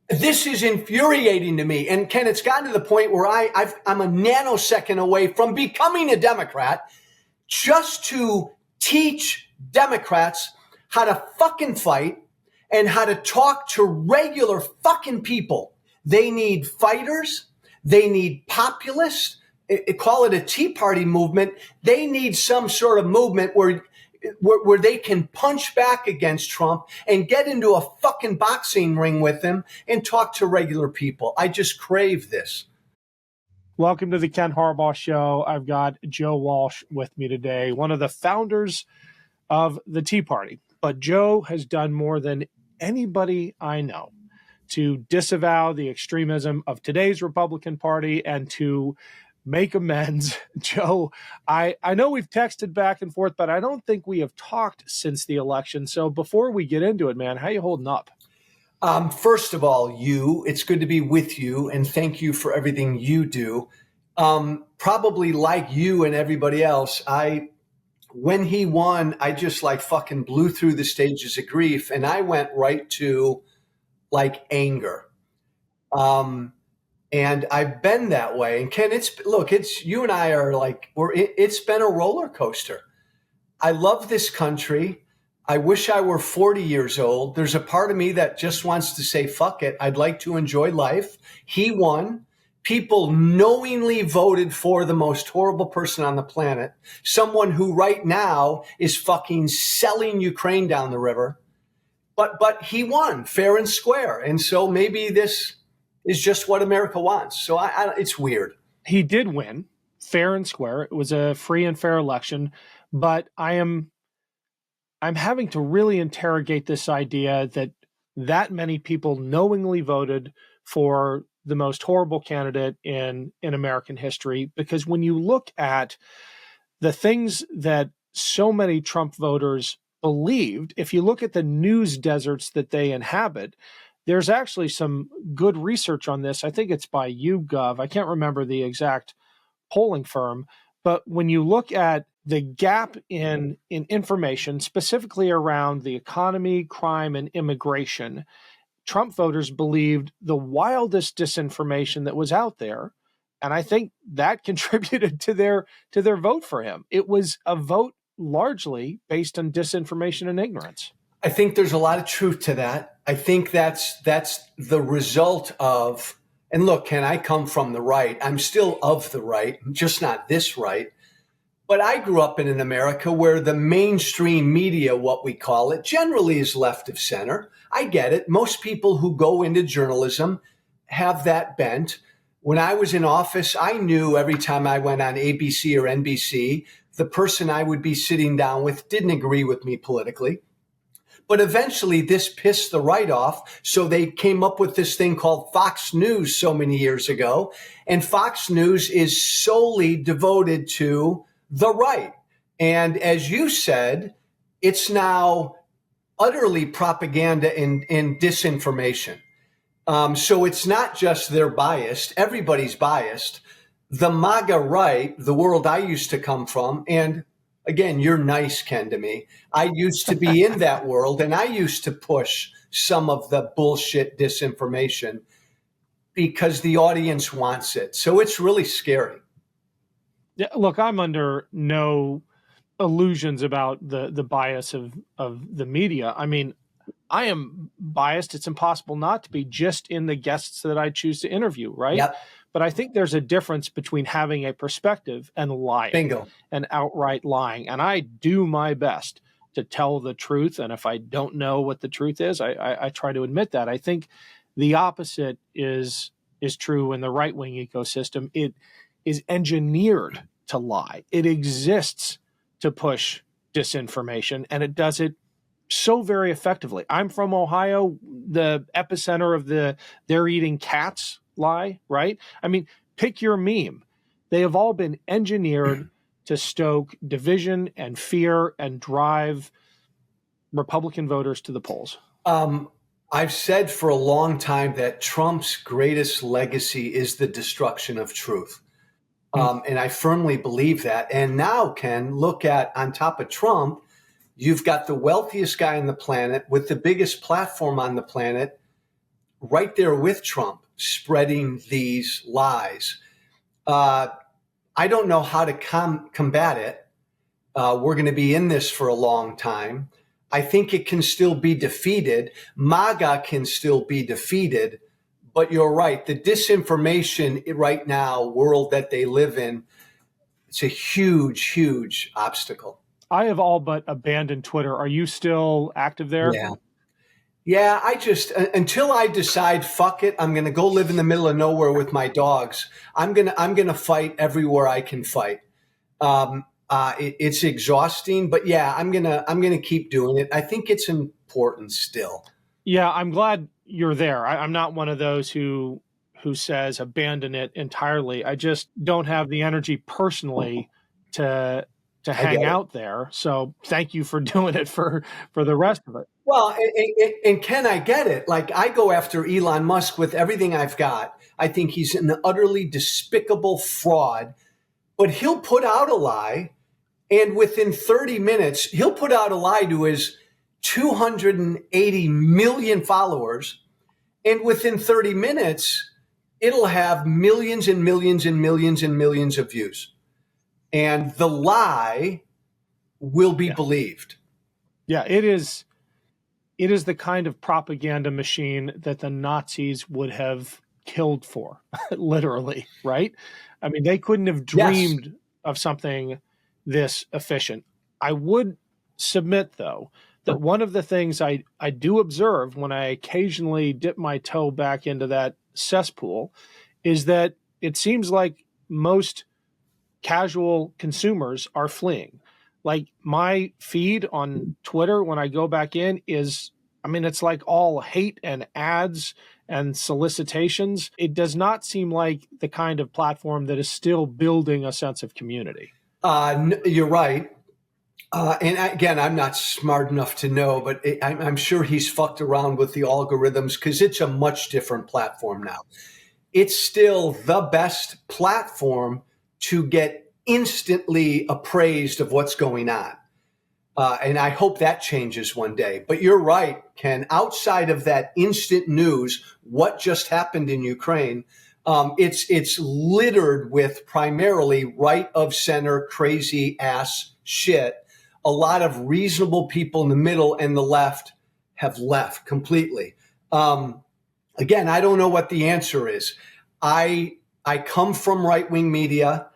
This is infuriating to me. And Ken, it's gotten to the point where I'm a nanosecond away from becoming a Democrat just to teach Democrats how to fucking fight and how to talk to regular fucking people. They need fighters. They need populists. Call it a Tea Party movement. They need some sort of movement where they can punch back against Trump and get into a fucking boxing ring with him and talk to regular people. I just crave this. Welcome to the Ken Harbaugh Show. I've got Joe Walsh with me today, one of the founders of the Tea Party. But Joe has done more than anybody I know to disavow the extremism of today's Republican Party and to make amends. Joe, I know we've texted back and forth, but I don't think we have talked since the election. So before we get into it, man, how you holding up? First of all, it's good to be with you, and thank you for everything you do. Probably like you and everybody else, when he won, I just fucking blew through the stages of grief, and I went right to anger. And I've been that way. And Ken, it's you and I are it's been a roller coaster. I love this country. I wish I were 40 years old. There's a part of me that just wants to say, fuck it. I'd like to enjoy life. He won. People knowingly voted for the most horrible person on the planet, someone who right now is fucking selling Ukraine down the river. But he won fair and square. And so maybe this is just what America wants. So it's weird. He did win fair and square. It was a free and fair election. But I'm having to really interrogate this idea that many people knowingly voted for the most horrible candidate in American history. Because when you look at the things that so many Trump voters believed, if you look at the news deserts that they inhabit, there's actually some good research on this. I think it's by YouGov. I can't remember the exact polling firm. But when you look at the gap in information, specifically around the economy, crime, and immigration, Trump voters believed the wildest disinformation that was out there. And I think that contributed to their vote for him. It was a vote largely based on disinformation and ignorance. I think there's a lot of truth to that. I think that's the result of, and look, Ken, I come from the right. I'm still of the right, just not this right. But I grew up in an America where the mainstream media, what we call it, generally is left of center. I get it. Most people who go into journalism have that bent. When I was in office, I knew every time I went on ABC or NBC, the person I would be sitting down with didn't agree with me politically. But eventually this pissed the right off. So they came up with this thing called Fox News so many years ago. And Fox News is solely devoted to the right. And as you said, it's now utterly propaganda and disinformation. So it's not just they're biased. Everybody's biased. The MAGA right, the world I used to come from, and again, you're nice, Ken, to me. I used to be in that world, and I used to push some of the bullshit disinformation because the audience wants it. So it's really scary. Yeah, look, I'm under no illusions about the bias of the media. I mean, I am biased. It's impossible not to be, just in the guests that I choose to interview, right? Yep. But I think there's a difference between having a perspective and lying. Bingo. And outright lying. And I do my best to tell the truth. And if I don't know what the truth is, I try to admit that. I think the opposite is true in the right-wing ecosystem. It is engineered to lie. It exists to push disinformation, and it does it so very effectively. I'm from Ohio, the epicenter of the "they're eating cats" lie, right? I mean, pick your meme. They have all been engineered to stoke division and fear and drive Republican voters to the polls. I've said for a long time that Trump's greatest legacy is the destruction of truth. And I firmly believe that. And now, Ken, look at, on top of Trump, you've got the wealthiest guy on the planet with the biggest platform on the planet right there with Trump spreading these lies. I don't know how to combat it. We're going to be in this for a long time. I think it can still be defeated. MAGA can still be defeated. But you're right. The disinformation right now, world that they live in, it's a huge, huge obstacle. I have all but abandoned Twitter. Are you still active there? Yeah. Yeah, I just, until I decide, fuck it, I'm going to go live in the middle of nowhere with my dogs. I'm going to fight everywhere I can fight. It's exhausting, but yeah, I'm going to keep doing it. I think it's important still. Yeah, I'm glad you're there. I'm not one of those who says abandon it entirely. I just don't have the energy personally to hang out there. So thank you for doing it for the rest of it. Well, and Ken, I get it. Like, I go after Elon Musk with everything I've got. I think he's an utterly despicable fraud, but he'll put out a lie, and within 30 minutes, he'll put out a lie to his 280 million followers, and within 30 minutes, it'll have millions and millions and millions and millions of views. And the lie will be believed. Yeah, it is the kind of propaganda machine that the Nazis would have killed for, literally, right? I mean, they couldn't have dreamed of something this efficient. I would submit, though, that one of the things I do observe when I occasionally dip my toe back into that cesspool is that it seems like most casual consumers are fleeing. Like, my feed on Twitter when I go back in is, I mean, it's like all hate and ads and solicitations. It does not seem like the kind of platform that is still building a sense of community. You're right. And again, I'm not smart enough to know, but I'm sure he's fucked around with the algorithms because it's a much different platform now. It's still the best platform to get instantly appraised of what's going on. And I hope that changes one day. But you're right, Ken. Outside of that instant news, what just happened in Ukraine, it's littered with primarily right of center, crazy ass shit. A lot of reasonable people in the middle and the left have left completely. Again, I don't know what the answer is. I come from right-wing media.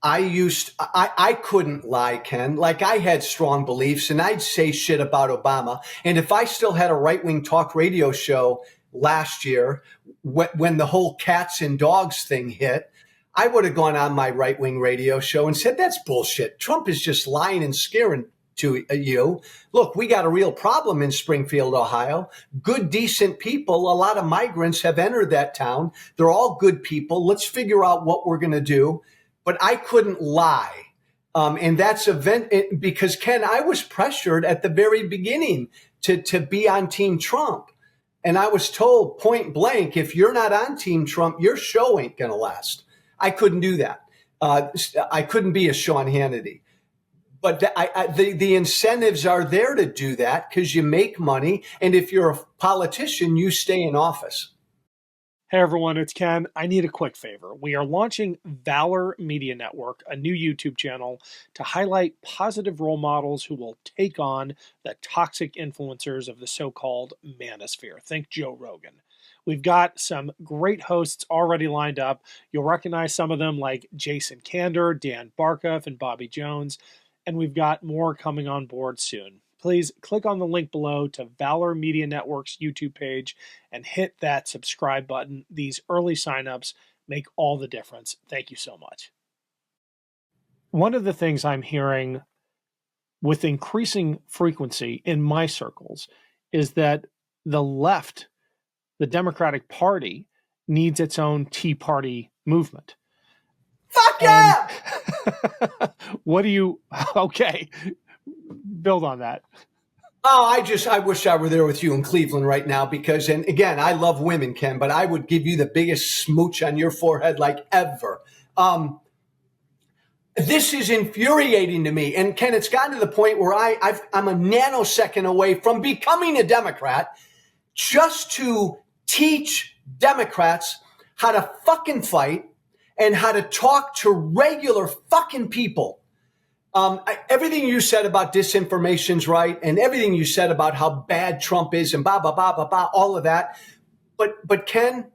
I couldn't lie, Ken. Like, I had strong beliefs and I'd say shit about Obama. And if I still had a right-wing talk radio show last year, when the whole cats and dogs thing hit, I would have gone on my right-wing radio show and said, that's bullshit. Trump is just lying and scaring to you. Look, we got a real problem in Springfield, Ohio. Good, decent people. A lot of migrants have entered that town. They're all good people. Let's figure out what we're going to do. But I couldn't lie. And that's because, Ken, I was pressured at the very beginning to be on Team Trump. And I was told point blank, if you're not on Team Trump, your show ain't going to last. I couldn't do that. I couldn't be a Sean Hannity. But the incentives are there to do that because you make money. And if you're a politician, you stay in office. Hey everyone, it's Ken. I need a quick favor. We are launching Valor Media Network, a new YouTube channel to highlight positive role models who will take on the toxic influencers of the so-called manosphere. Think Joe Rogan. We've got some great hosts already lined up. You'll recognize some of them like Jason Kander, Dan Barkoff, and Bobby Jones. And we've got more coming on board soon. Please click on the link below to Valor Media Network's YouTube page and hit that subscribe button. These early signups make all the difference. Thank you so much. One of the things I'm hearing with increasing frequency in my circles is that the left, the Democratic Party, needs its own Tea Party movement. Fuck yeah! What do you, okay, build on that. Oh, I wish I were there with you in Cleveland right now because, and again, I love women, Ken, but I would give you the biggest smooch on your forehead like ever. This is infuriating to me. And Ken, it's gotten to the point where I'm a nanosecond away from becoming a Democrat just to teach Democrats how to fucking fight and how to talk to regular fucking people. Everything you said about disinformation's right, and everything you said about how bad Trump is, and blah, blah, blah, blah, blah, all of that. But Ken,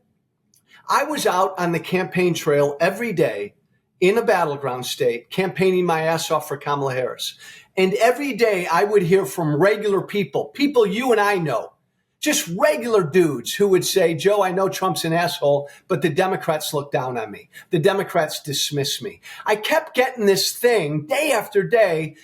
I was out on the campaign trail every day in a battleground state, campaigning my ass off for Kamala Harris. And every day I would hear from regular people you and I know, just regular dudes who would say, Joe, I know Trump's an asshole, but the Democrats look down on me. The Democrats dismiss me. I kept getting this thing day after day.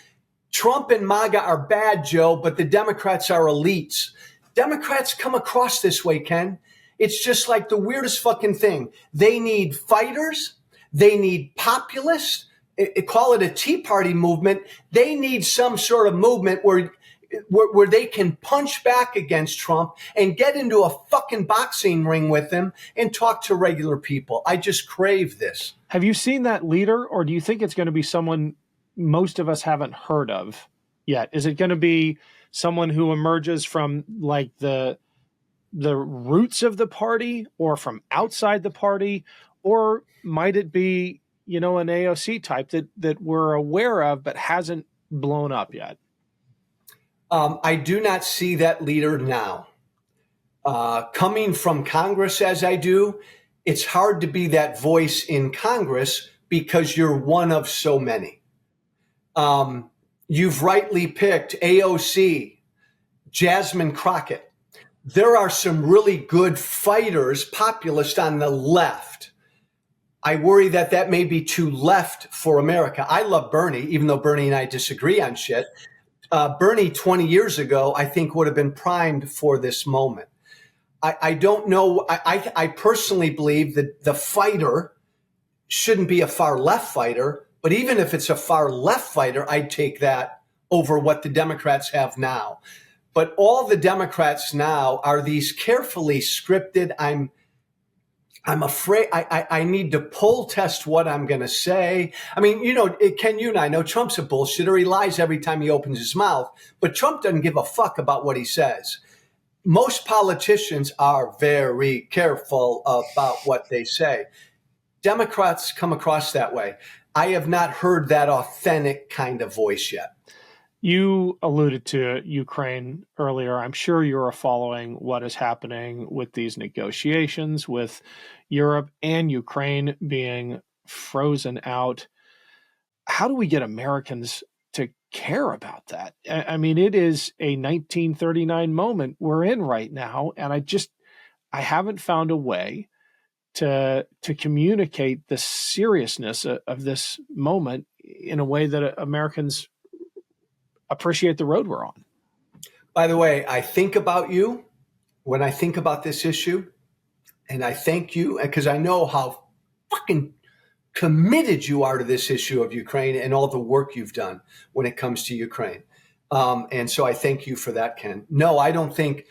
Trump and MAGA are bad, Joe, but the Democrats are elites. Democrats come across this way, Ken. It's just like the weirdest fucking thing. They need fighters. They need populists. Call it a Tea Party movement. They need some sort of movement where they can punch back against Trump and get into a fucking boxing ring with him and talk to regular people. I just crave this. Have you seen that leader, or do you think it's going to be someone most of us haven't heard of yet? Is it going to be someone who emerges from like the roots of the party or from outside the party, or might it be, an AOC type that we're aware of but hasn't blown up yet? I do not see that leader now. Coming from Congress as I do, it's hard to be that voice in Congress because you're one of so many. You've rightly picked AOC, Jasmine Crockett. There are some really good fighters, populist on the left. I worry that may be too left for America. I love Bernie, even though Bernie and I disagree on shit. Bernie 20 years ago, I think, would have been primed for this moment. I don't know. I personally believe that the fighter shouldn't be a far left fighter, but even if it's a far left fighter, I'd take that over what the Democrats have now. But all the Democrats now are these carefully scripted. I'm afraid I need to poll test what I'm going to say. I mean, Ken, you and I know Trump's a bullshitter. He lies every time he opens his mouth, but Trump doesn't give a fuck about what he says. Most politicians are very careful about what they say. Democrats come across that way. I have not heard that authentic kind of voice yet. You alluded to Ukraine earlier. I'm sure you're following what is happening with these negotiations with Europe and Ukraine being frozen out. How do we get Americans to care about that? I mean, it is a 1939 moment we're in right now, and I haven't found a way to communicate the seriousness of this moment in a way that Americans appreciate the road we're on. By the way, I think about you when I think about this issue, and I thank you because I know how fucking committed you are to this issue of Ukraine and all the work you've done when it comes to Ukraine. And so I thank you for that, Ken. No, I don't think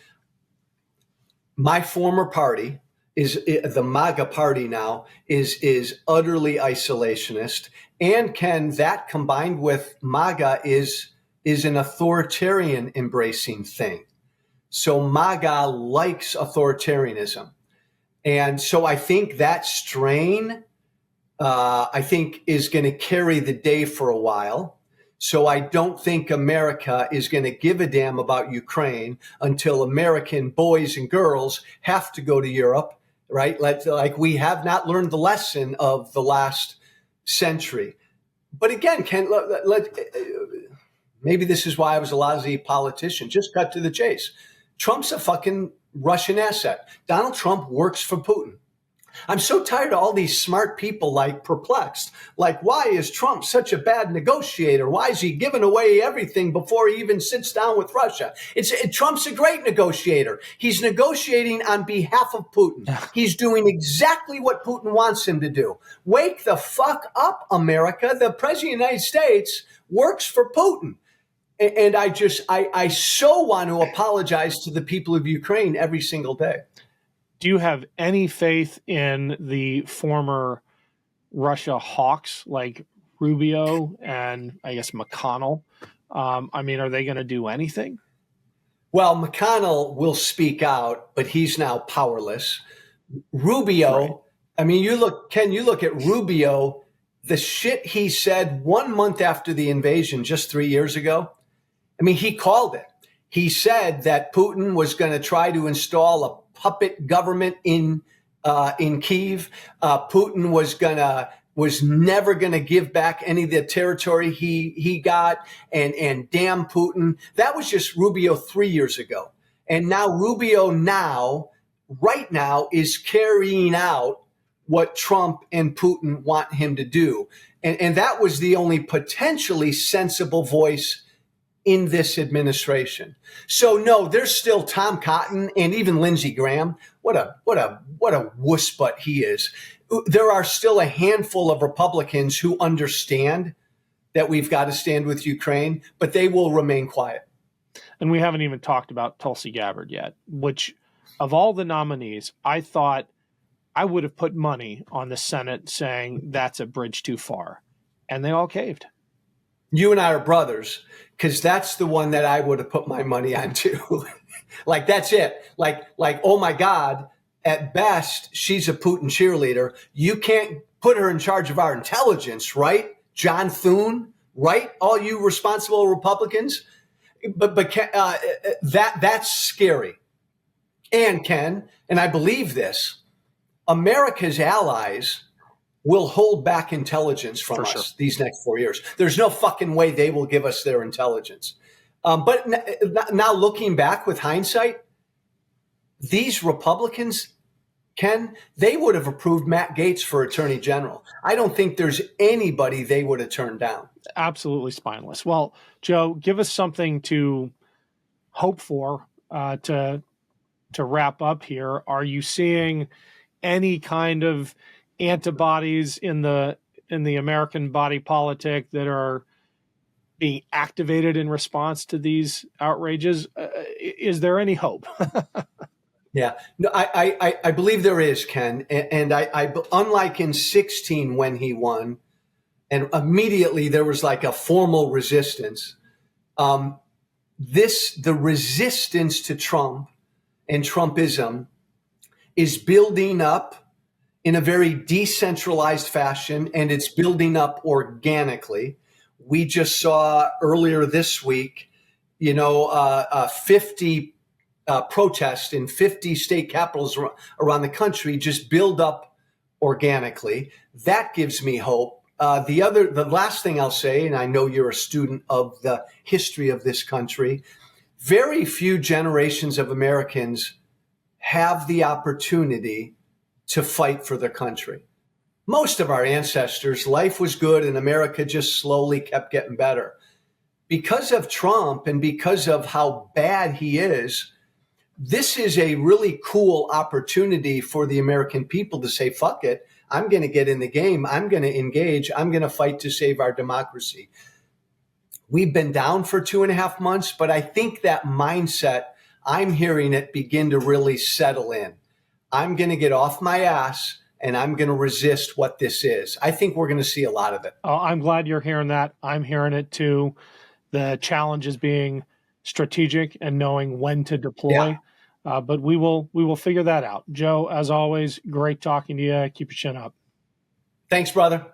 my former party is the MAGA party now is utterly isolationist. And Ken, that combined with MAGA is an authoritarian embracing thing. So MAGA likes authoritarianism. And so I think that strain, is going to carry the day for a while. So I don't think America is going to give a damn about Ukraine until American boys and girls have to go to Europe, right? Like we have not learned the lesson of the last century. But again, Ken, maybe this is why I was a lousy politician. Just cut to the chase. Trump's a fucking Russian asset. Donald Trump works for Putin. I'm so tired of all these smart people perplexed. Like, why is Trump such a bad negotiator? Why is he giving away everything before he even sits down with Russia? Trump's a great negotiator. He's negotiating on behalf of Putin. He's doing exactly what Putin wants him to do. Wake the fuck up, America. The president of the United States works for Putin. And I so want to apologize to the people of Ukraine every single day. Do you have any faith in the former Russia hawks like Rubio and I guess McConnell? Are they going to do anything? Well, McConnell will speak out, but he's now powerless. Rubio, Right. I mean, Ken, you look at Rubio, the shit he said 1 month after the invasion, just 3 years ago. I mean, he called it. He said that Putin was going to try to install a puppet government in Kyiv. Putin was never going to give back any of the territory he got, and damn Putin. That was just Rubio 3 years ago, and now Rubio right now is carrying out what Trump and Putin want him to do, and that was the only potentially sensible voice in this administration. So no, there's still Tom Cotton and even Lindsey Graham. What a wuss butt he is. There are still a handful of Republicans who understand that we've got to stand with Ukraine, but they will remain quiet. And we haven't even talked about Tulsi Gabbard yet, which of all the nominees, I thought I would have put money on the Senate saying that's a bridge too far. And they all caved. You and I are brothers, because that's the one that I would have put my money on too. Like, that's it. Like, oh my God, at best, she's a Putin cheerleader. You can't put her in charge of our intelligence, right? John Thune, right? All you responsible Republicans. But that's scary. And Ken, and I believe this, America's allies will hold back intelligence from us these next 4 years. There's no fucking way they will give us their intelligence. But now looking back with hindsight, these Republicans, Ken, they would have approved Matt Gaetz for Attorney General. I don't think there's anybody they would have turned down. Absolutely spineless. Well, Joe, give us something to hope for to wrap up here. Are you seeing any kind of antibodies in the American body politic that are being activated in response to these outrages? Is there any hope? Yeah, no, I believe there is, Ken, and I unlike in 2016 when he won, and immediately there was like a formal resistance. The resistance to Trump and Trumpism is building up in a very decentralized fashion, and it's building up organically. We just saw earlier this week, 50 protests in 50 state capitals around the country just build up organically. That gives me hope. The last thing I'll say, and I know you're a student of the history of this country, very few generations of Americans have the opportunity to fight for their country. Most of our ancestors, life was good and America just slowly kept getting better. Because of Trump and because of how bad he is, this is a really cool opportunity for the American people to say, fuck it, I'm going to get in the game. I'm going to engage. I'm going to fight to save our democracy. We've been down for 2.5 months, but I think that mindset, I'm hearing it begin to really settle in. I'm going to get off my ass and I'm going to resist what this is. I think we're going to see a lot of it. Oh, I'm glad you're hearing that. I'm hearing it too. The challenge is being strategic and knowing when to deploy. Yeah. But we will figure that out. Joe, as always, great talking to you. Keep your chin up. Thanks, brother.